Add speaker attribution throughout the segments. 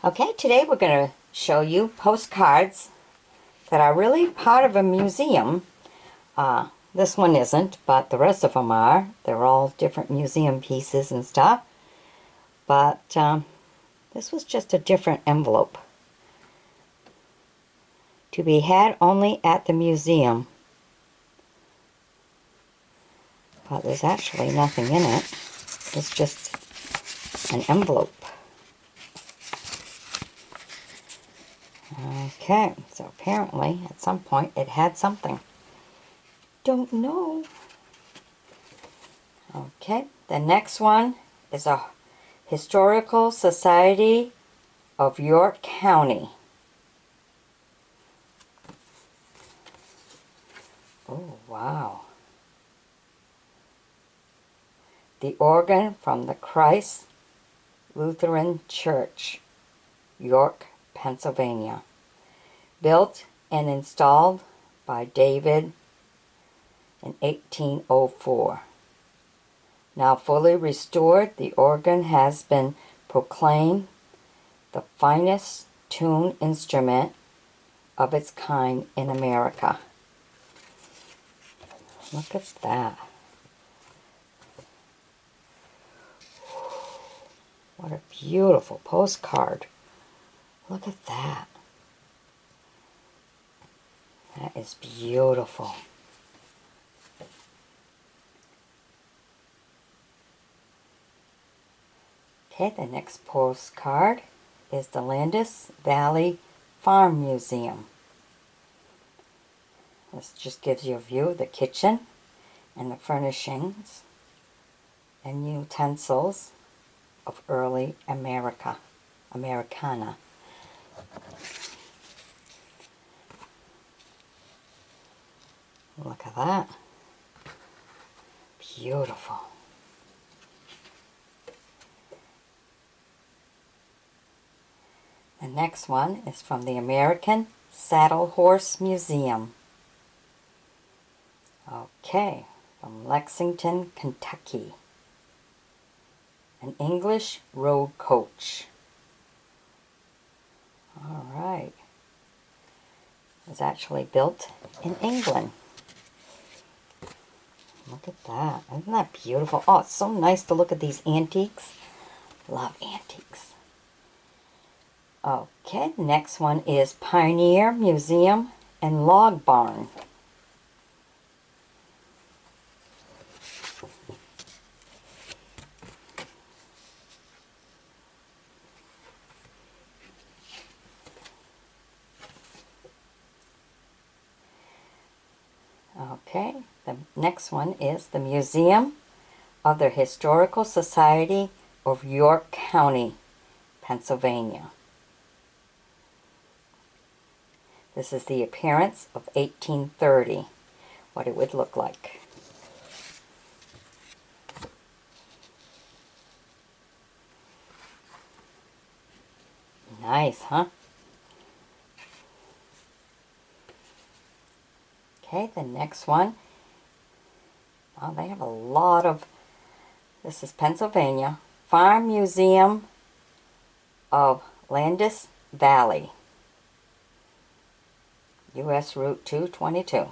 Speaker 1: Okay, today we're going to show you postcards that are really part of a museum. This one isn't, but the rest of them are. They're all different museum pieces and stuff. But this was just a different envelope. To be had only at the museum. But there's actually nothing in it. It's just an envelope. Okay, so apparently at some point it had something. Don't know. Okay, the next one is a Historical Society of York County. Oh, wow. The organ from the Christ Lutheran Church, York, Pennsylvania. Built and installed by David in 1804. Now fully restored, the organ has been proclaimed the finest tuned instrument of its kind in America. Look at that. What a beautiful postcard. Look at that. That is beautiful. Okay, the next postcard is the Landis Valley Farm Museum. This just gives you a view of the kitchen and the furnishings and utensils of early Americana. Look at that. Beautiful. The next one is from the American Saddle Horse Museum. Okay, from Lexington, Kentucky. An English road coach. All right. It was actually built in England. Look at that. Isn't that beautiful? Oh, it's so nice to look at these antiques. Love antiques. Okay, the next one is Pioneer Museum and Log Barn. Okay, the next one is the Museum of the Historical Society of York County, Pennsylvania. This is the appearance of 1830, what it would look like. Nice, huh? Okay, the next one. Oh, they have a lot of, this is Pennsylvania, Farm Museum of Landis Valley, U.S. Route 222,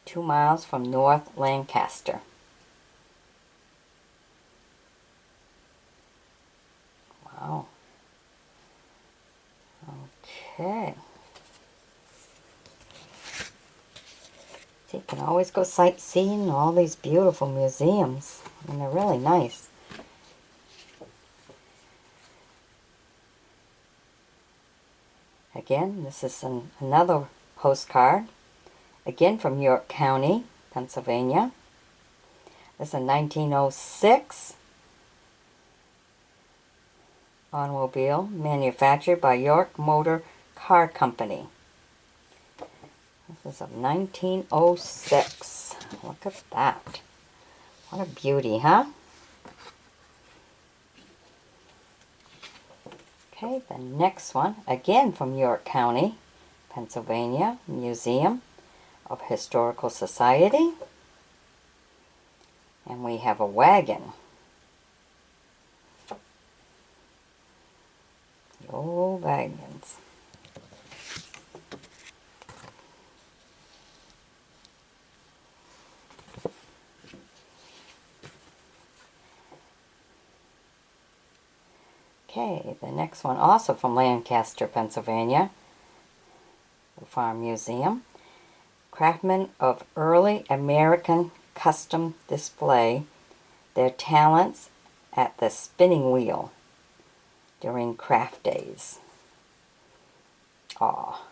Speaker 1: 2 miles from North Lancaster. Wow. Okay. So you can always go sightseeing in all these beautiful museums. And they're really nice. Again, this is another postcard. Again from York County, Pennsylvania. This is a 1906 automobile manufactured by York Motor Car Company. This is of 1906. Look at that. What a beauty, huh? Okay, the next one, again from York County, Pennsylvania, Museum of Historical Society. And we have a wagon. old wagons. Okay, the next one also from Lancaster, Pennsylvania, the Farm Museum. Craftsmen of early American custom display their talents at the spinning wheel during craft days. Aw,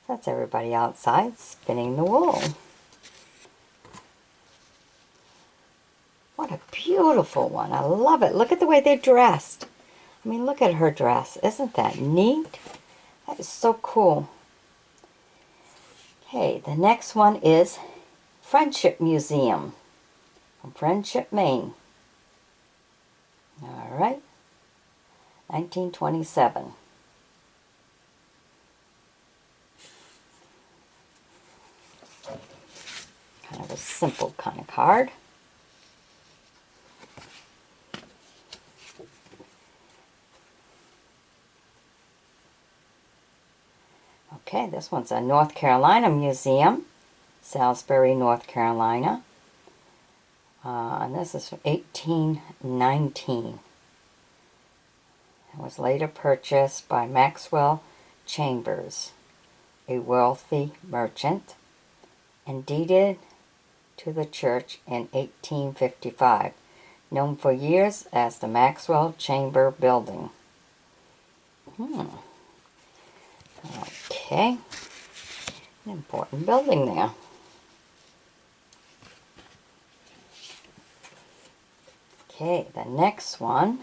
Speaker 1: that's everybody outside spinning the wool. What a beautiful one. I love it. Look at the way they're dressed. I mean, look at her dress. Isn't that neat? That is so cool. Okay, the next one is Friendship Museum from Friendship, Maine. All right, 1927. Kind of a simple kind of card. Okay, this one's a North Carolina museum, Salisbury, North Carolina. And this is from 1819. It was later purchased by Maxwell Chambers, a wealthy merchant, and deeded to the church in 1855, known for years as the Maxwell Chamber Building. Okay, an important building there. Okay, the next one.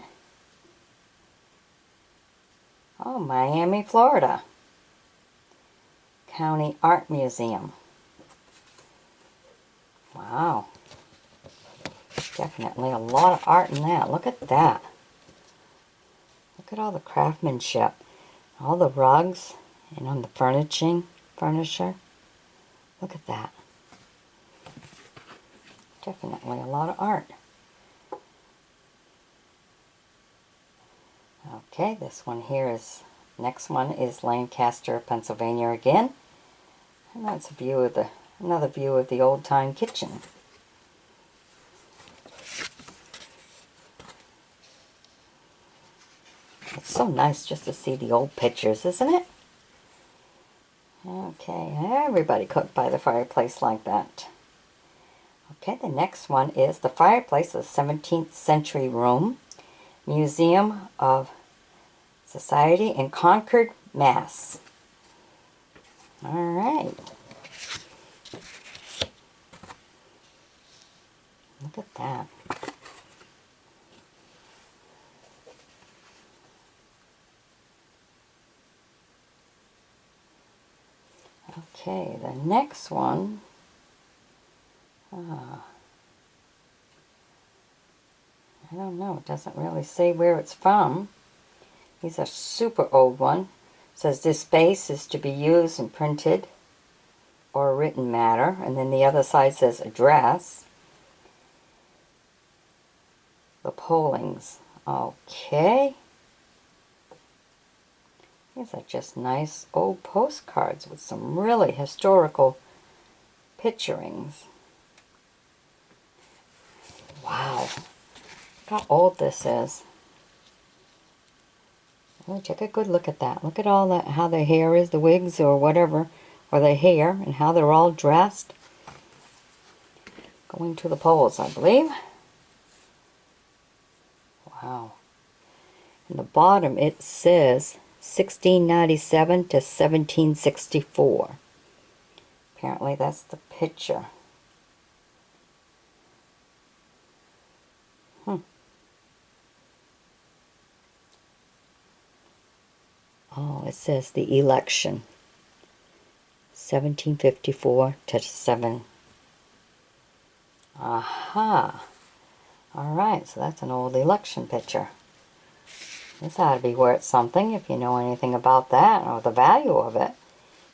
Speaker 1: Oh, Miami, Florida. County Art Museum. Wow. Definitely a lot of art in that. Look at that. Look at all the craftsmanship. All the rugs and on the furniture. Look at that. Definitely a lot of art. Okay, this one here is, next one is Lancaster, Pennsylvania again. And that's a view of the, another view of the old-time kitchen. It's so nice just to see the old pictures, isn't it? Okay, everybody cooked by the fireplace like that. Okay, the next one is the fireplace of the 17th century room, Museum of Society in Concord, Mass. All right. Look at that. Okay, the next one. I don't know. It doesn't really say where it's from. These are super old one. It says this space is to be used in printed or written matter. And then the other side says address. The Pollings. Okay. These are just nice old postcards with some really historical picturings. Wow. Look how old this is. Really take a good look at that. Look at all that, how their hair is, the wigs or whatever, or their hair, and how they're all dressed. Going to the polls, I believe. Wow. In the bottom it says 1697 to 1764. Apparently that's the picture. Oh, it says the election. 1754 to 7. Aha. Alright, so that's an old election picture. This ought to be worth something if you know anything about that or the value of it.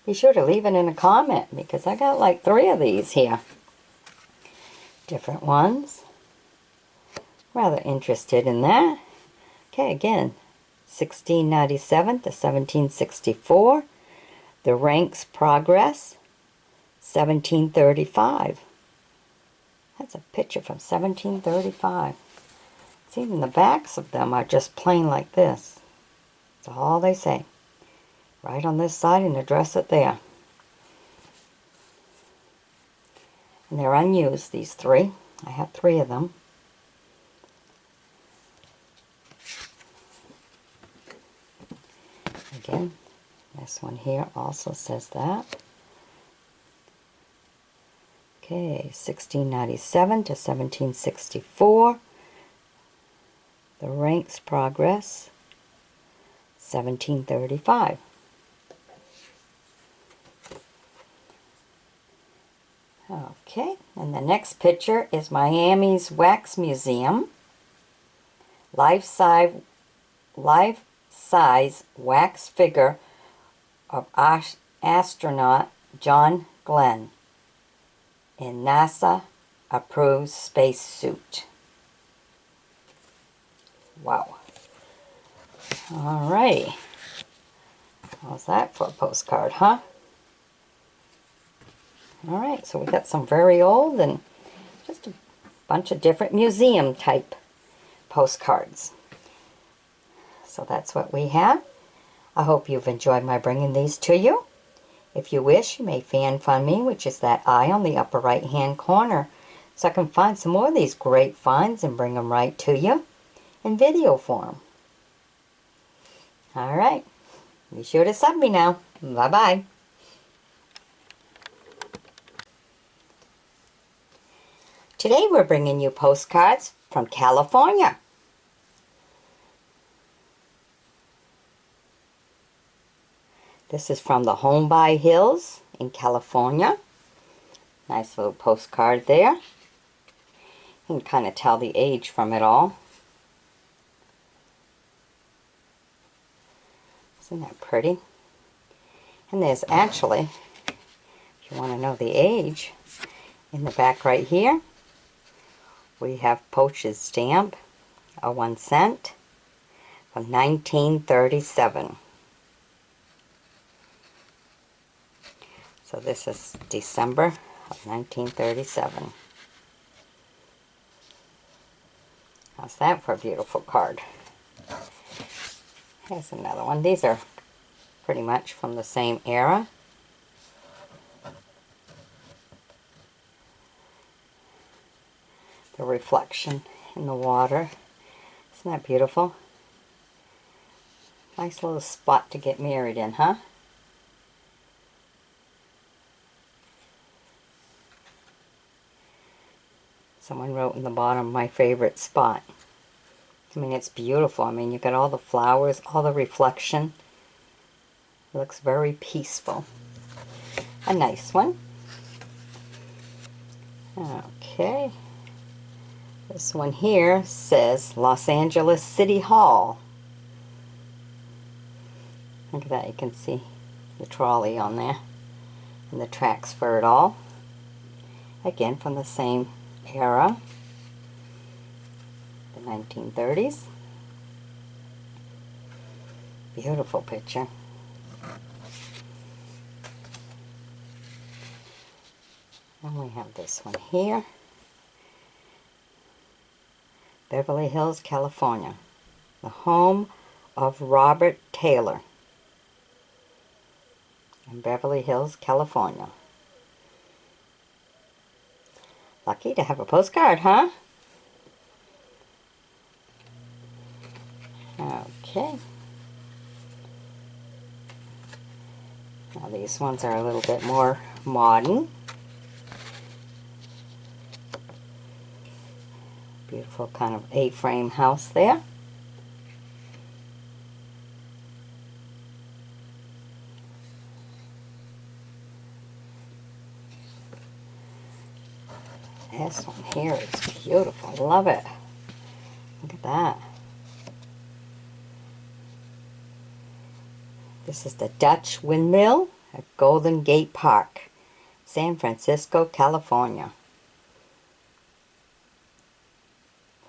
Speaker 1: Be sure to leave it in a comment because I got like 3 of these here. Different ones. Rather interested in that. Okay, again, 1697 to 1764. The Ranks Progress, 1735. That's a picture from 1735. It's even the backs of them are just plain like this. That's all they say. Right on this side and address it there. And they're unused, these three. I have 3 of them. Again, this one here also says that. Okay, 1697 to 1764. The Ranks Progress, 1735. Okay, and the next picture is Miami's Wax Museum. Life-size wax figure of astronaut John Glenn in NASA-approved spacesuit. Wow. Alrighty. How's that for a postcard, huh? Alright, so we got some very old and just a bunch of different museum type postcards. So that's what we have. I hope you've enjoyed my bringing these to you. If you wish, you may fan fund me, which is that eye on the upper right hand corner, so I can find some more of these great finds and bring them right to you in video form. Alright, be sure to sub me now. Bye-bye. Today we're bringing you postcards from California. This is from the Home by Hills in California. Nice little postcard there. You can kind of tell the age from it all. Isn't that pretty? And there's actually, if you want to know the age, in the back right here, we have postage stamp, a 1 cent, from 1937. So this is December of 1937. How's that for a beautiful card? Here's another one. These are pretty much from the same era. The reflection in the water. Isn't that beautiful? Nice little spot to get married in, huh? Someone wrote in the bottom, my favorite spot. I mean, it's beautiful. I mean, you got all the flowers, all the reflection. It looks very peaceful. A nice one. Okay. This one here says Los Angeles City Hall. Look at that, you can see the trolley on there and the tracks for it all. Again, from the same era, the 1930s. Beautiful picture. And we have this one here. Beverly Hills, California. The home of Robert Taylor. In Beverly Hills, California. Lucky to have a postcard, huh? Okay. Now these ones are a little bit more modern. Beautiful kind of A-frame house there. This one here is beautiful. Love it. Look at that. This is the Dutch Windmill at Golden Gate Park, San Francisco, California.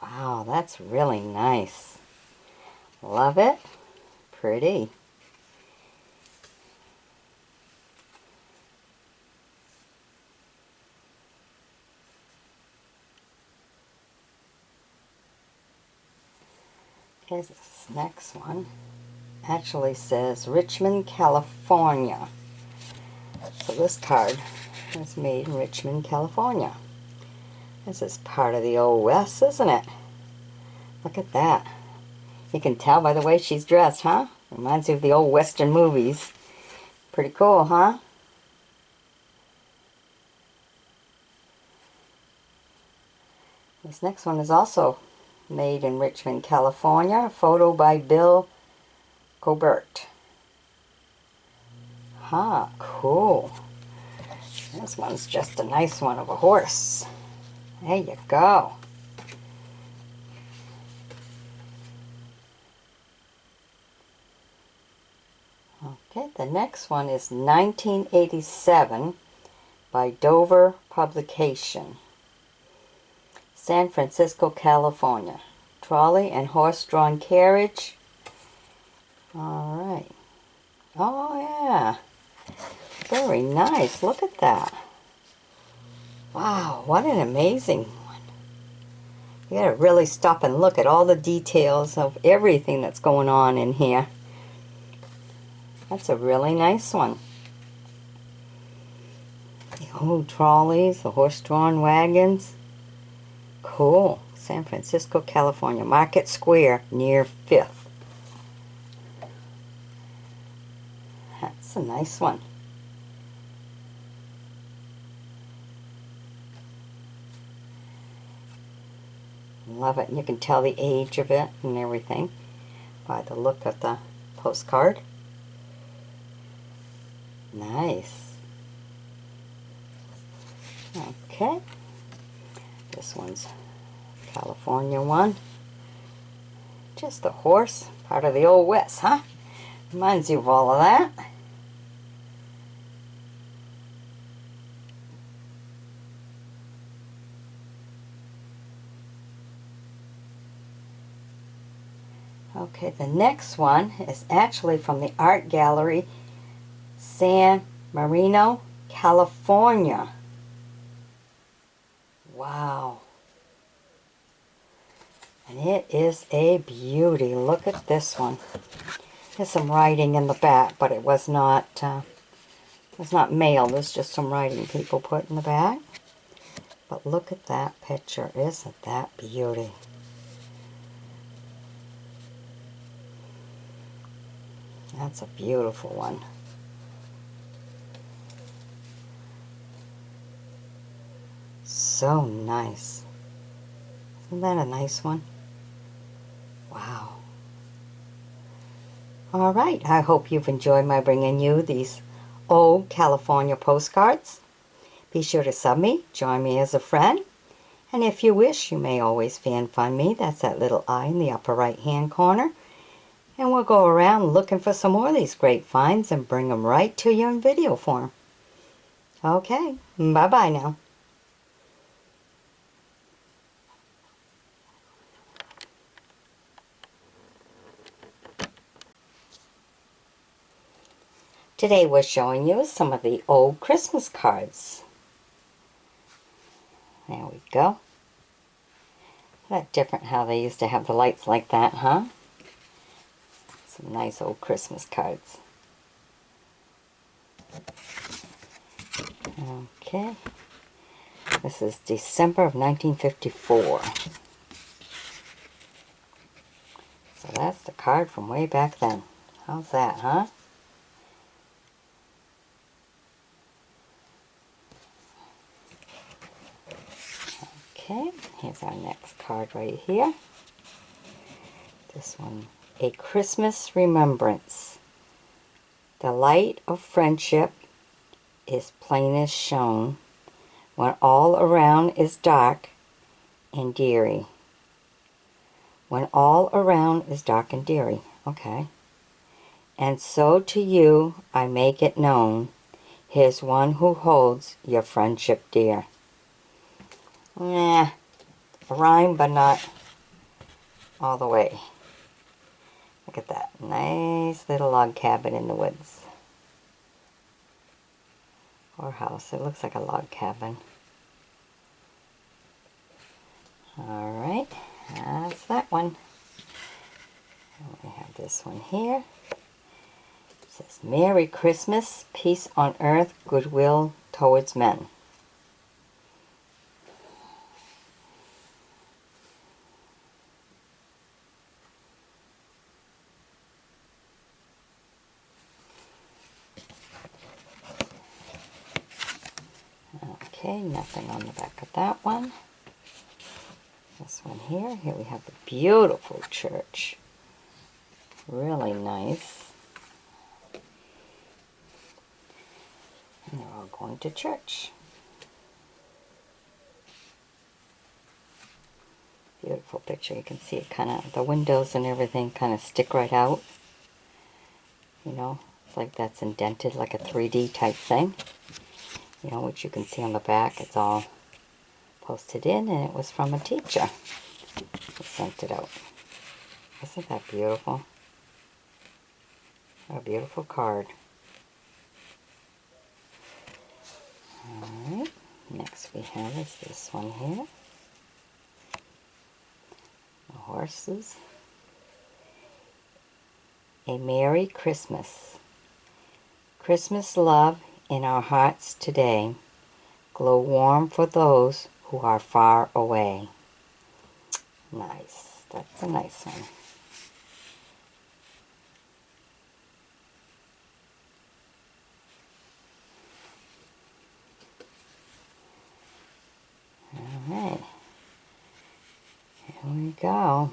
Speaker 1: Wow, that's really nice. Love it. Pretty. Okay, this next one actually says Richmond, California. So this card is made in Richmond, California. This is part of the Old West, isn't it? Look at that. You can tell by the way she's dressed, huh? Reminds you of the old Western movies. Pretty cool, huh? This next one is also made in Richmond, California. A photo by Bill Gobert. Huh, cool. This one's just a nice one of a horse. There you go. Okay, the next one is 1987 by Dover Publication. San Francisco, California. Trolley and horse-drawn carriage. Alright. Oh yeah. Very nice. Look at that. Wow, what an amazing one. You gotta really stop and look at all the details of everything that's going on in here. That's a really nice one. The old trolleys, the horse-drawn wagons. Cool. San Francisco, California. Market Square near 5th. That's a nice one. Love it. And you can tell the age of it and everything by the look of the postcard. Nice. Okay. This one's California one. Just a horse. Part of the Old West, huh? Reminds you of all of that. Okay, the next one is actually from the Art Gallery, San Marino, California. Wow. And it is a beauty. Look at this one. There's some writing in the back, but it was not mailed. There's just some writing people put in the back. But look at that picture. Isn't that beauty? That's a beautiful one. So nice. Isn't that a nice one? Wow. Alright, I hope you've enjoyed my bringing you these old California postcards. Be sure to sub me, join me as a friend, and if you wish, you may always fan find me. That's that little eye in the upper right hand corner. And we'll go around looking for some more of these great finds and bring them right to you in video form. Okay, bye-bye now. Today we're showing you some of the old Christmas cards. There we go. Isn't that different how they used to have the lights like that, huh? Some nice old Christmas cards. Okay. This is December of 1954. So that's the card from way back then. How's that, huh? Okay, here's our next card right here. This one, A Christmas Remembrance. The light of friendship is plainest shown when all around is dark and dreary. When all around is dark and dreary. Okay. And so to you I make it known, here's one who holds your friendship dear. A rhyme, but not all the way. Look at that. Nice little log cabin in the woods. Or house. It looks like a log cabin. Alright, that's that one. And we have this one here. It says, Merry Christmas, peace on earth, goodwill towards men. Okay, nothing on the back of that one. This one here. Here we have a beautiful church. Really nice. And they're all going to church. Beautiful picture. You can see it kind of, the windows and everything kind of stick right out. You know, it's like that's indented like a 3D type thing. You know, which you can see on the back. It's all posted in, and it was from a teacher who sent it out. Isn't that beautiful? What a beautiful card. Alright, next we have is this one here. The horses. A Merry Christmas. Christmas love in our hearts today. Glow warm for those who are far away. Nice. That's a nice one. Alright. Here we go.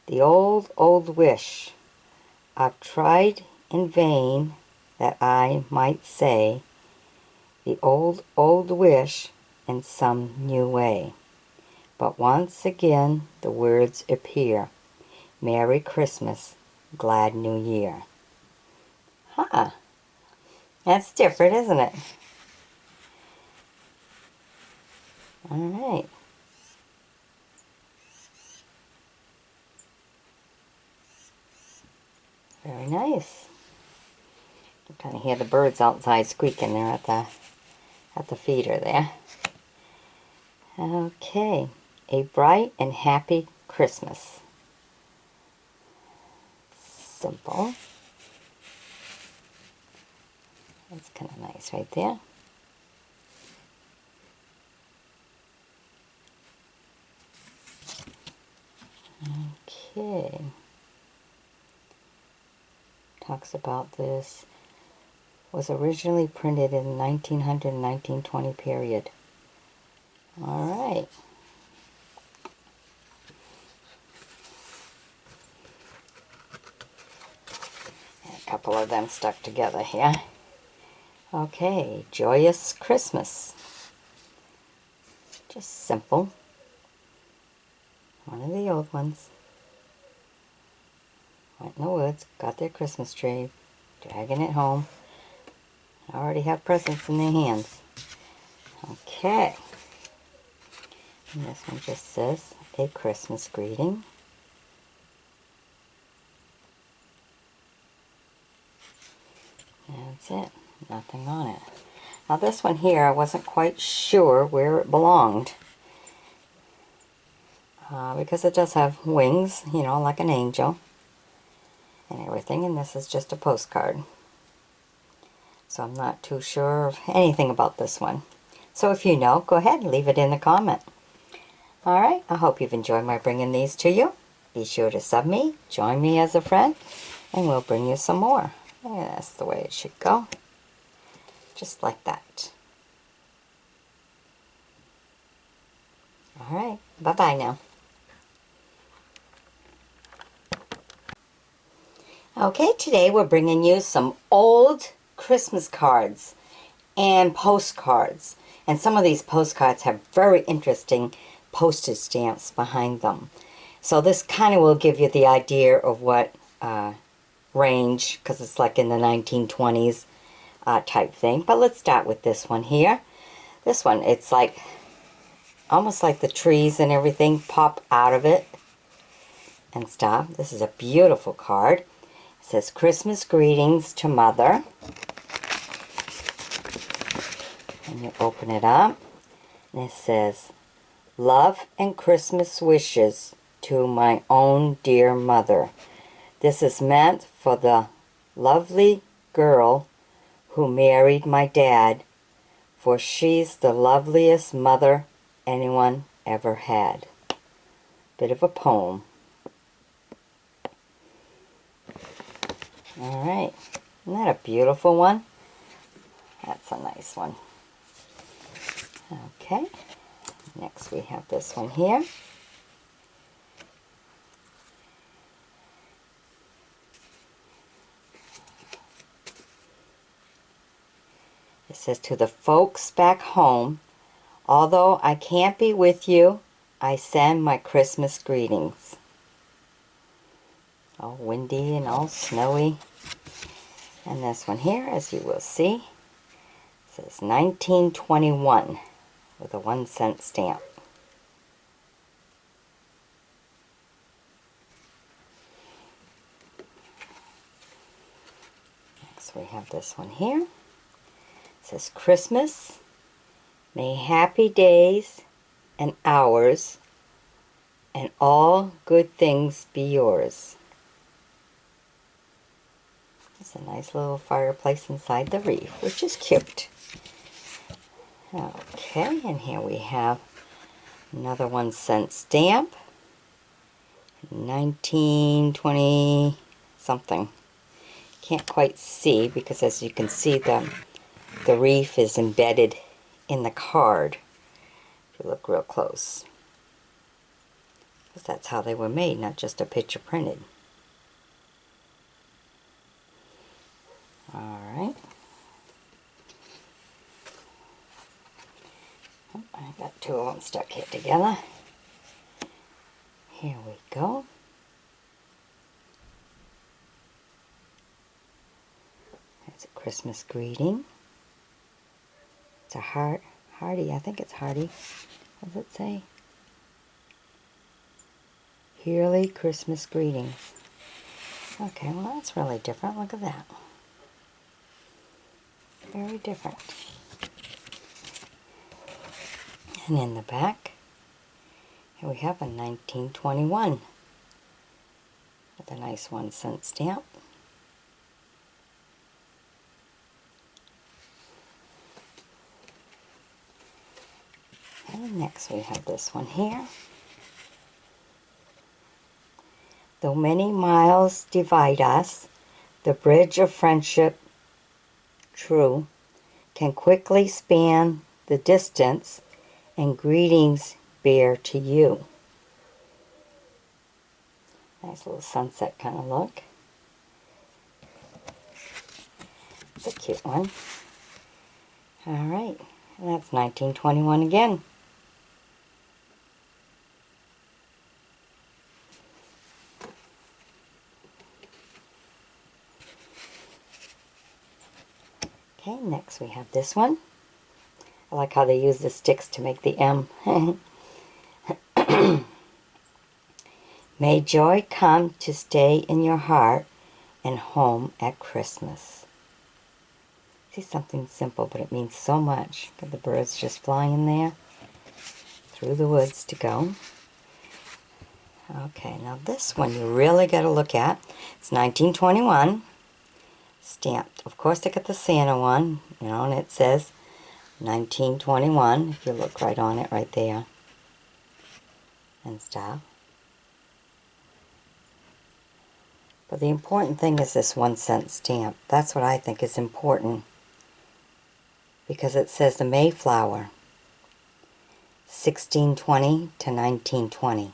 Speaker 1: The old wish. I've tried in vain that I might say the old wish in some new way. But once again the words appear. Merry Christmas, Glad New Year. Huh. That's different, isn't it? Alright. Very nice. You kind of hear the birds outside squeaking there at the feeder there. Okay, a bright and happy Christmas. Simple. That's kind of nice right there. Okay. Talks about this. Was originally printed in 1900-1920 period. Alright. A couple of them stuck together here. Okay, Joyous Christmas. Just simple. One of the old ones. Went in the woods, got their Christmas tree, dragging it home. Already have presents in their hands. Okay. And this one just says, a Christmas greeting. That's it. Nothing on it. Now this one here, I wasn't quite sure where it belonged. Because it does have wings, you know, like an angel. And everything. And this is just a postcard. So I'm not too sure of anything about this one. So if you know, go ahead and leave it in the comment. Alright, I hope you've enjoyed my bringing these to you. Be sure to sub me, join me as a friend, and we'll bring you some more. And that's the way it should go. Just like that. Alright, bye-bye now. Okay, today we're bringing you some old Christmas cards and postcards. And some of these postcards have very interesting postage stamps behind them. So this kind of will give you the idea of what range, because it's like in the 1920s type thing. But let's start with this one here. This one, it's like almost like the trees and everything pop out of it. and stuff. This is a beautiful card. It says, Christmas greetings to Mother. And you open it up, and it says, love and Christmas wishes to my own dear mother. This is meant for the lovely girl who married my dad, for she's the loveliest mother anyone ever had. Bit of a poem. Alright, isn't that a beautiful one? That's a nice one. Okay, next we have this one here. It says, to the folks back home, although I can't be with you, I send my Christmas greetings. All windy and all snowy. And this one here, as you will see, says 1921 with a 1-cent stamp. Next we have this one here. It says, Christmas, may happy days and hours and all good things be yours. It's a nice little fireplace inside the wreath, which is cute. Okay, and here we have another 1-cent stamp. 1920 something. Can't quite see because, as you can see, the wreath is embedded in the card. If you look real close. Because that's how they were made, not just a picture printed. Alright. Oh, I got two of them stuck here together. Here we go. It's a Christmas greeting. It's a hearty, I think it's hearty. What does it say? Yearly Christmas greetings. Okay, well that's really different. Look at that. Very different. And in the back, here we have a 1921 with a nice 1-cent stamp. And next we have this one here. Though many miles divide us, the bridge of friendship, true, can quickly span the distance, and greetings bear to you. Nice little sunset kind of look. It's a cute one. Alright, and that's 1921 again. Okay, next we have this one. I like how they use the sticks to make the M. May joy come to stay in your heart and home at Christmas. See, something simple, but it means so much. Got the birds just flying there through the woods to go. Okay, now this one you really got to look at. It's 1921. Stamped. Of course, I got the Santa one, you know, and it says 1921, if you look right on it, right there, and stuff. But the important thing is this 1-cent stamp. That's what I think is important, because it says the Mayflower, 1620 to 1920.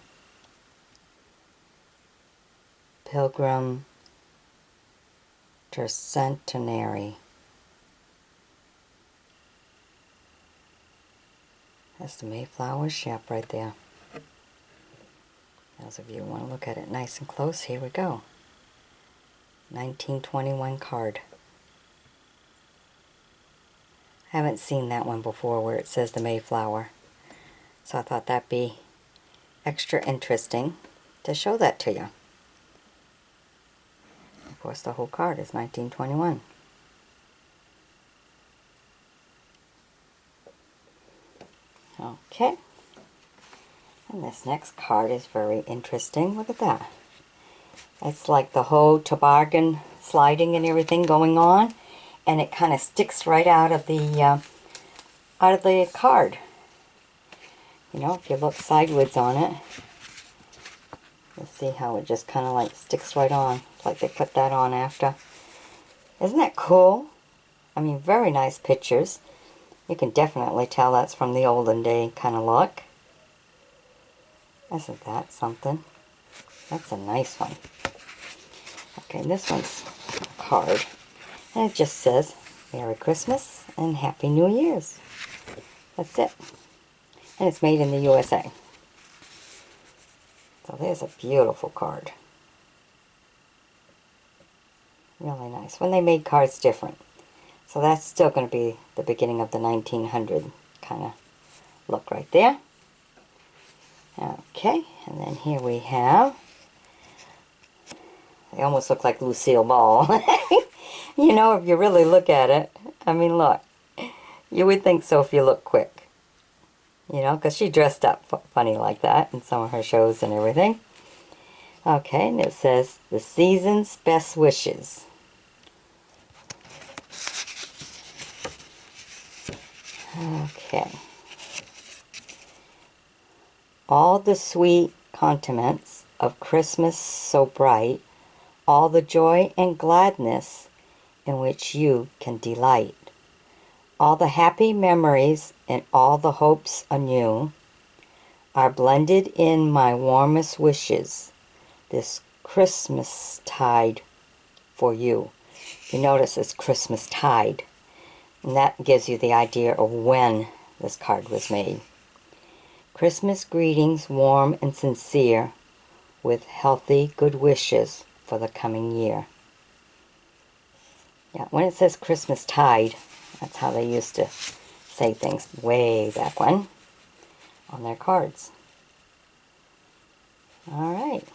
Speaker 1: Pilgrim Tercentenary. That's the Mayflower ship right there. Those of you who want to look at it nice and close, here we go. 1921 card. I haven't seen that one before where it says the Mayflower. So I thought that'd be extra interesting. to show that to you. Of course, the whole card is 1921. Okay. And this next card is very interesting. Look at that. It's like the whole toboggan sliding and everything going on, and it kind of sticks right out of the card. You know, if you look sideways on it, you'll see how it just kind of like sticks right on. It's like they put that on after. Isn't that cool? I mean, very nice pictures. You can definitely tell that's from the olden day kind of look. Isn't that something? That's a nice one. Okay, this one's a card. And it just says, Merry Christmas and Happy New Year's. That's it. And it's made in the USA. So there's a beautiful card. Really nice. When they made cards different. So that's still going to be the beginning of the 1900 kind of look right there. Okay, and then here we have, they almost look like Lucille Ball. You know, if you really look at it, I mean, look, you would think so if you look quick. You know, because she dressed up funny like that in some of her shows and everything. Okay, and it says, the season's best wishes. Okay. All the sweet condiments of Christmas so bright, all the joy and gladness in which you can delight, all the happy memories and all the hopes anew are blended in my warmest wishes this Christmas tide for you. You notice it's Christmas tide, and that gives you the idea of when this card was made. Christmas greetings warm and sincere with healthy good wishes for the coming year. Yeah, when it says Christmas tide, that's how they used to say things way back when on their cards. Alright.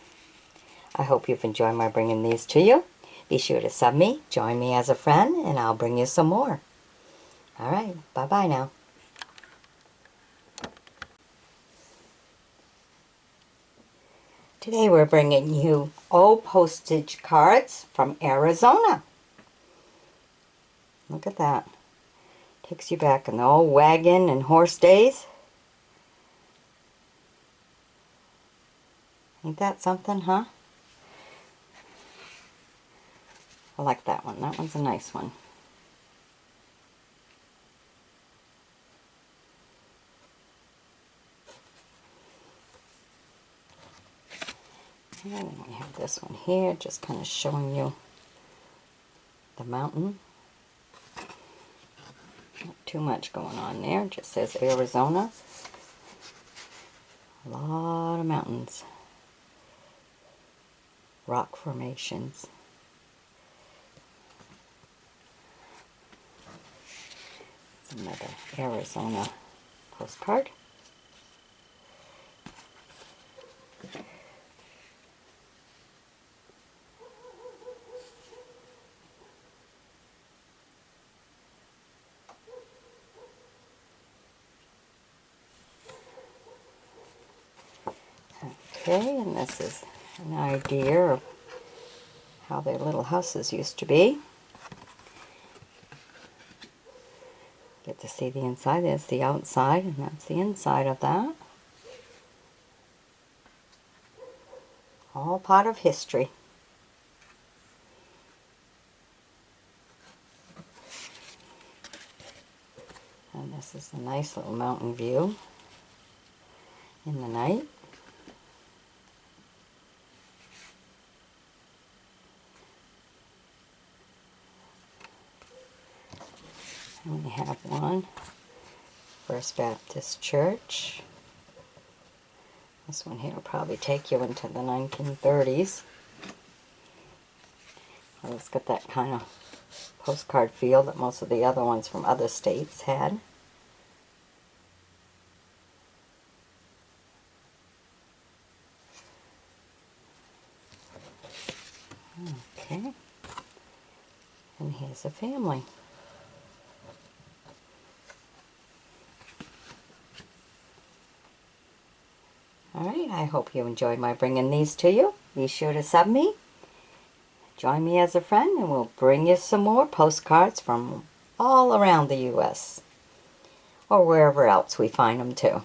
Speaker 1: I hope you've enjoyed my bringing these to you. Be sure to sub me, join me as a friend, and I'll bring you some more. Alright, bye-bye now. Today we're bringing you old postage cards from Arizona. Look at that. Takes you back in the old wagon and horse days. Ain't that something, huh? I like that one. That one's a nice one. And then we have this one here, just kind of showing you the mountain. Not too much going on there. It just says Arizona. A lot of mountains. Rock formations. It's another Arizona postcard. Okay, and this is an idea of how their little houses used to be. Get to see the inside. There's the outside, and that's the inside of that. All part of history. And this is a nice little mountain view in the night. And we have one, First Baptist Church. This one here will probably take you into the 1930s. Well, it's got that kind of postcard feel that most of the other ones from other states had. Okay. And here's a family. Alright, I hope you enjoyed my bringing these to you. Be sure to sub me. Join me as a friend and we'll bring you some more postcards from all around the U.S. or wherever else we find them too.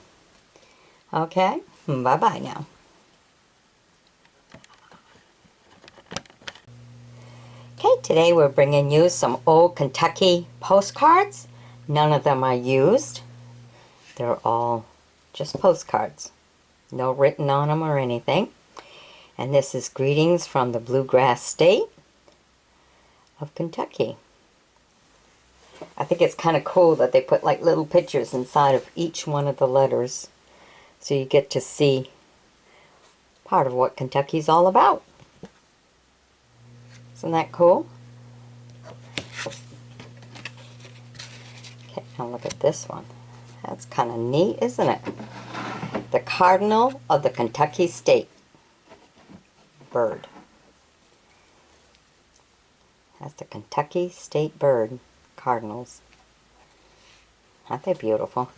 Speaker 1: Okay? Bye-bye now. Okay, today we're bringing you some old Kentucky postcards. None of them are used. They're all just postcards. No written on them or anything. And this is Greetings from the Bluegrass State of Kentucky. I think it's kind of cool that they put like little pictures inside of each one of the letters. So you get to see part of what Kentucky's all about. Isn't that cool? Okay, now look at this one. That's kind of neat, isn't it? The Cardinal of the Kentucky State bird. That's the Kentucky State bird, cardinals. Aren't they beautiful?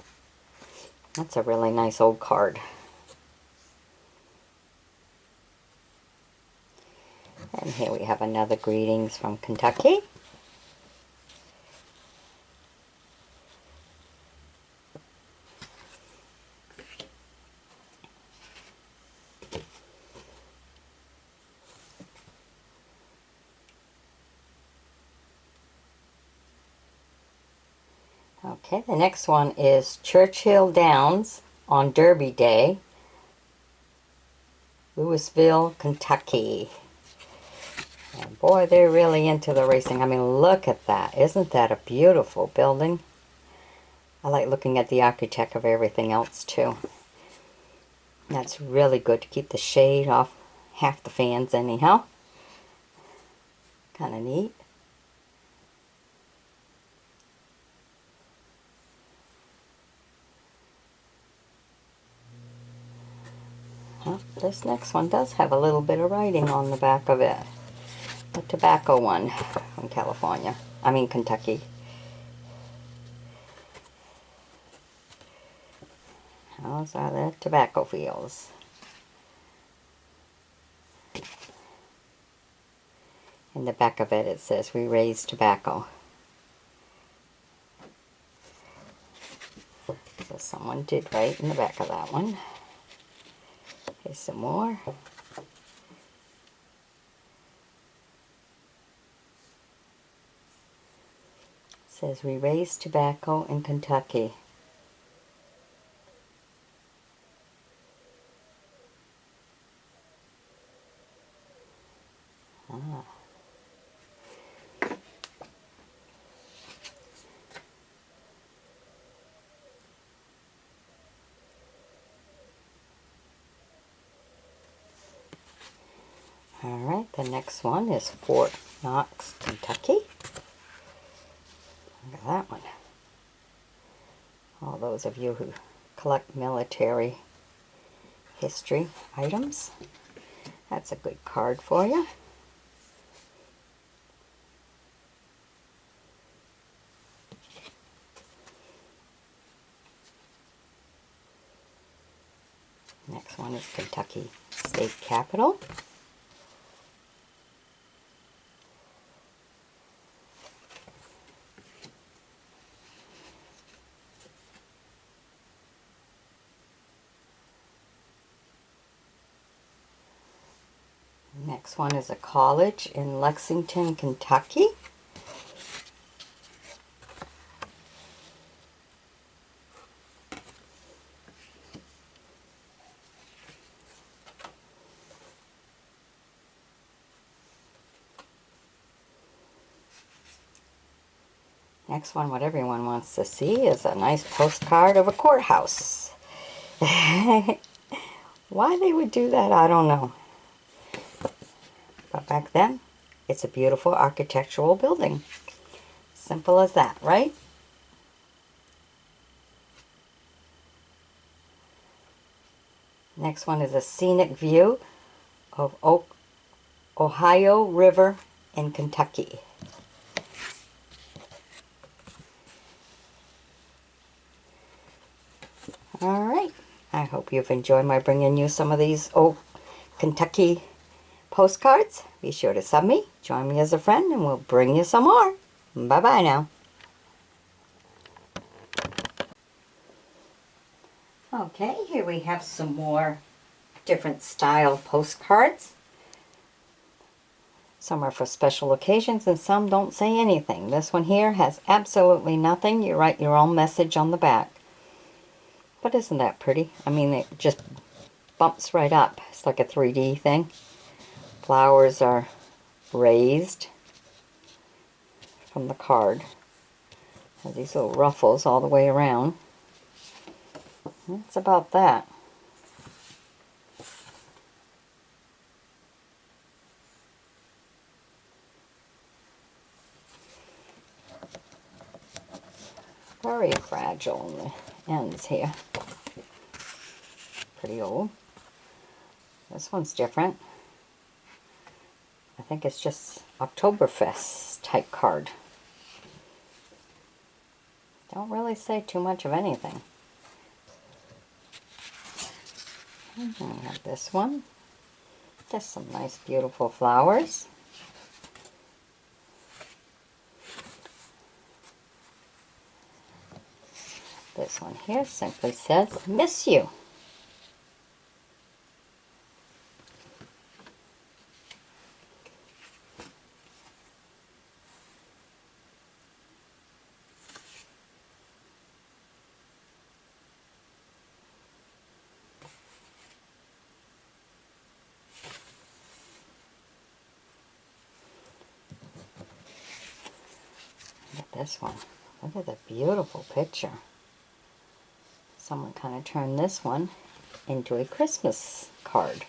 Speaker 1: That's a really nice old card. And here we have another Greetings from Kentucky. Okay, the next one is Churchill Downs on Derby Day, Louisville, Kentucky. And boy, they're really into the racing. I mean, look at that. Isn't that a beautiful building? I like looking at the architect of everything else too. That's really good to keep the shade off half the fans anyhow. Kind of neat. Well, this next one does have a little bit of writing on the back of it. The tobacco one from California. I mean Kentucky. Those are the tobacco fields. In the back of it, it says, "We raise tobacco." So someone did write in the back of that one. Here's some more. It says, "We raise tobacco in Kentucky." Ah. Alright, the next one is Fort Knox, Kentucky. Look at that one. All those of you who collect military history items, that's a good card for you. Next one is Kentucky State Capitol. Next one is a college in Lexington, Kentucky. Next one, what everyone wants to see, is a nice postcard of a courthouse. Why they would do that, I don't know. But back then, it's a beautiful architectural building. Simple as that, right? Next one is a scenic view of Oak Ohio River in Kentucky. Alright, I hope you've enjoyed my bringing you some of these old Kentucky postcards. Be sure to sub me, join me as a friend, and we'll bring you some more. Bye-bye now. Okay, here we have some more different style postcards. Some are for special occasions and some don't say anything. This one here has absolutely nothing. You write your own message on the back. But isn't that pretty? I mean, it just bumps right up. It's like a 3D thing. Flowers are raised from the card. Has these little ruffles all the way around. That's about that. Very fragile in the ends here. Pretty old. This one's different. I think it's just Oktoberfest type card. Don't really say too much of anything. I have this one. Just some nice beautiful flowers. This one here simply says, "Miss you." Look at this one. Look at the beautiful picture. Someone kind of turned this one into a Christmas card.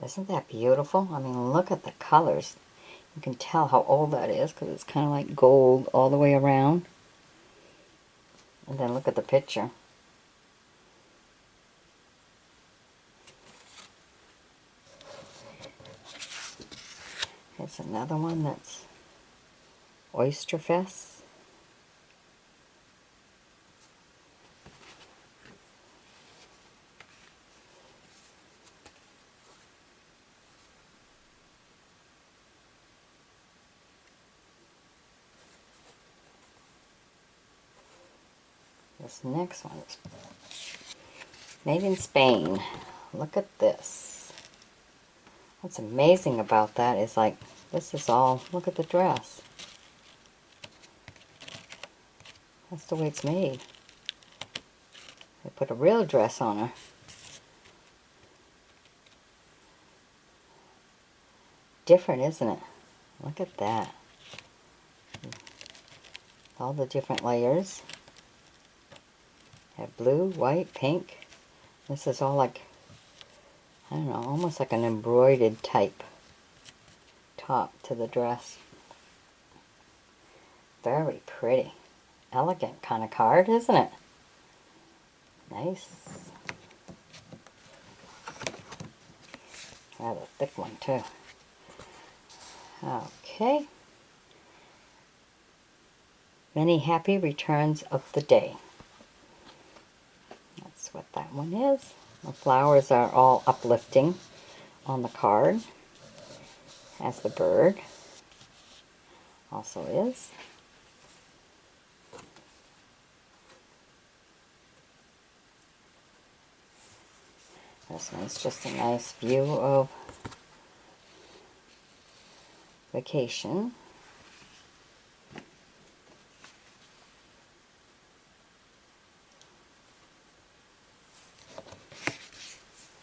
Speaker 1: Isn't that beautiful? I mean, look at the colors. You can tell how old that is because it's kind of like gold all the way around. And then look at the picture. Here's another one that's Oysterfest. This next one is made in Spain. Look at this. What's amazing about that is, like, this is all, look at the dress. That's the way it's made. They put a real dress on her. Different, isn't it? Look at that. All the different layers. Have blue, white, pink. This is all like, I don't know, almost like an embroidered type top to the dress. Very pretty. Elegant kind of card, isn't it? Nice. Rather thick one too. Okay. Many happy returns of the day. That's what that one is. The flowers are all uplifting on the card, as the bird also is. This one's just a nice view of vacation.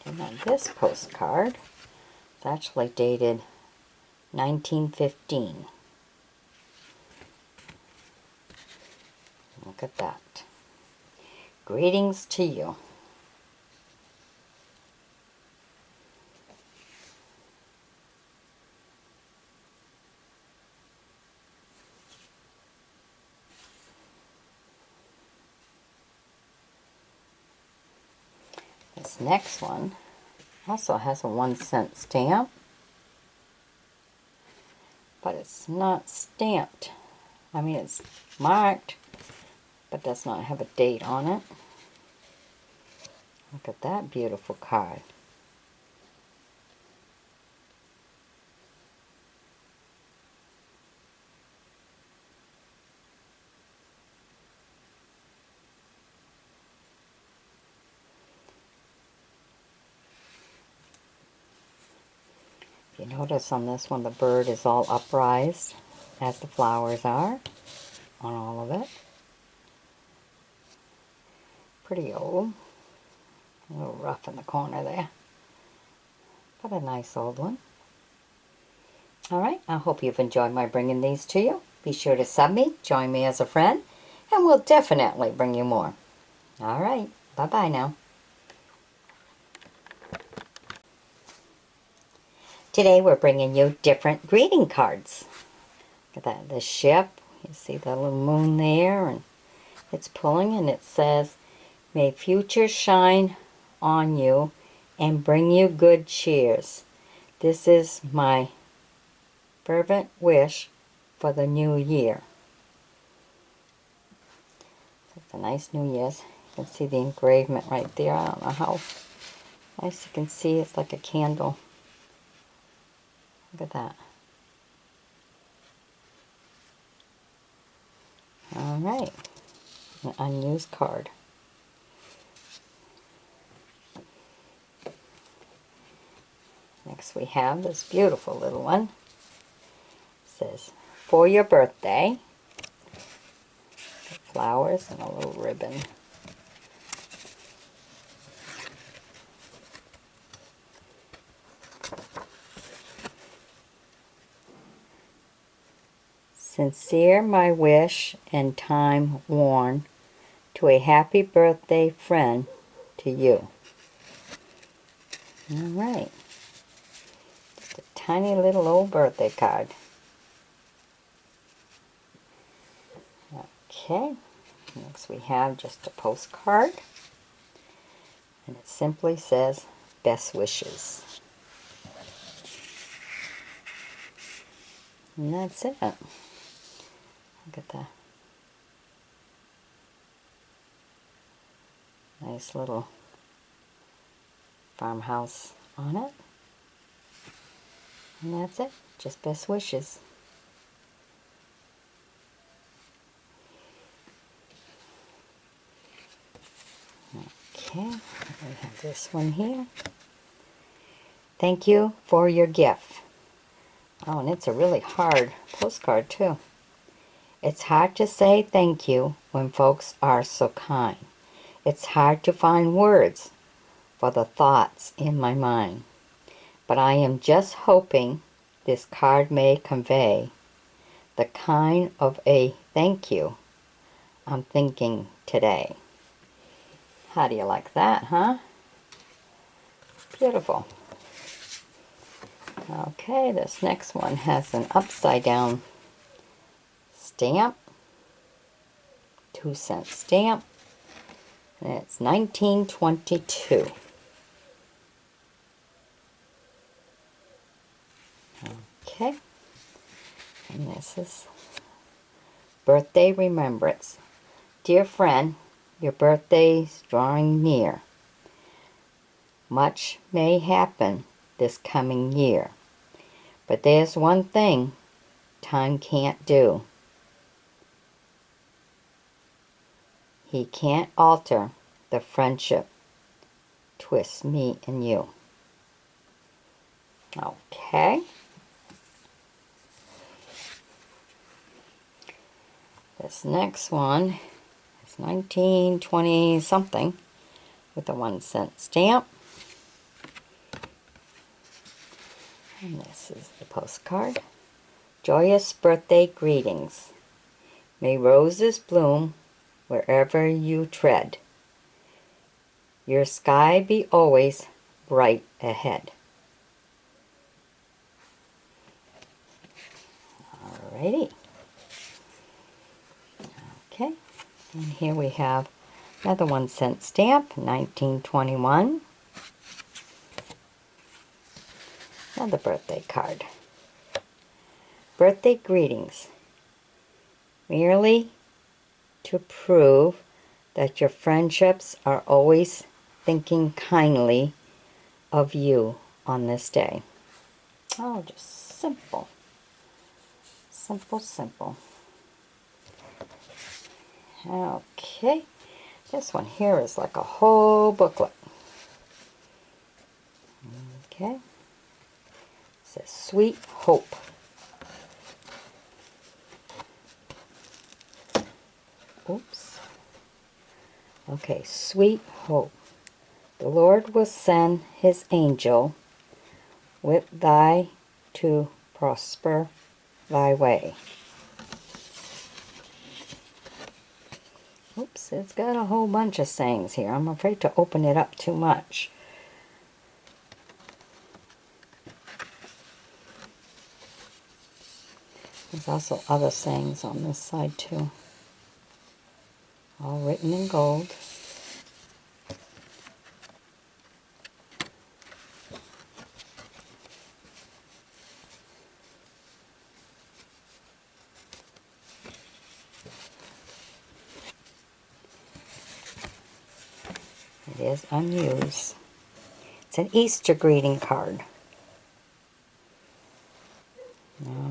Speaker 1: And then this postcard, it's actually dated 1915. Look at that. Greetings to you. This next one also has a 1-cent stamp, but it's not stamped. I mean, it's marked, but does not have a date on it. Look at that beautiful card. If you notice on this one, the bird is all upraised, as the flowers are on all of it. Pretty old. A little rough in the corner there, but a nice old one. Alright, I hope you've enjoyed my bringing these to you. Be sure to sub me, join me as a friend, and we'll definitely bring you more. Alright, bye-bye now. Today we're bringing you different greeting cards. Look at that, the ship. You see the little moon there, and it's pulling, and it says, "May future shine on you and bring you good cheers. This is my fervent wish for the new year." It's a nice New Year's. You can see the engravement right there. I don't know how nice you can see. It's like a candle. Look at that. Alright, an unused card. Next we have this beautiful little one. It says, "For your birthday." Flowers and a little ribbon. "Sincere my wish and time worn, to a happy birthday friend to you." Alright. Just a tiny little old birthday card. Okay. Next we have just a postcard. And it simply says, "Best wishes." And that's it. Look at that. Nice little farmhouse on it. And that's it. Just best wishes. Okay, we have this one here. "Thank you for your gift." Oh, and it's a really hard postcard too. "It's hard to say thank you when folks are so kind. It's hard to find words for the thoughts in my mind. But I am just hoping this card may convey the kind of a thank you I'm thinking today." How do you like that, huh? Beautiful. Okay, this next one has an upside down stamp. 2-cent stamp. And it's 1922. Okay. And this is birthday remembrance. "Dear friend, your birthday's drawing near. Much may happen this coming year. But there's one thing time can't do. He can't alter the friendship twists me and you." Okay. This next one is 1920 something with a 1-cent stamp. And this is the postcard. "Joyous birthday greetings. May roses bloom wherever you tread. Your sky be always bright ahead." Alrighty. Okay. And here we have another 1-cent stamp, 1921. Another birthday card. Birthday greetings. Merely to prove that your friendships are always thinking kindly of you on this day. Oh, just simple. Simple, simple. Okay. This one here is like a whole booklet. Okay. It says Sweet Hope. Oops. Okay, Sweet Hope. The Lord will send his angel with thy to prosper thy way. Oops, it's got a whole bunch of sayings here. I'm afraid to open it up too much. There's also other sayings on this side too. All written in gold. It is unused. It's an Easter greeting card.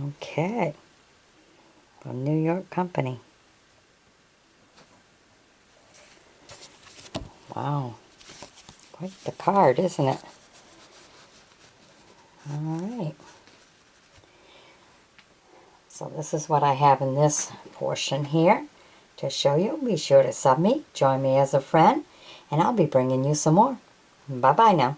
Speaker 1: Okay. From New York Company. Wow. Quite the card, isn't it? Alright. So this is what I have in this portion here to show you. Be sure to sub me, join me as a friend, and I'll be bringing you some more. Bye-bye now.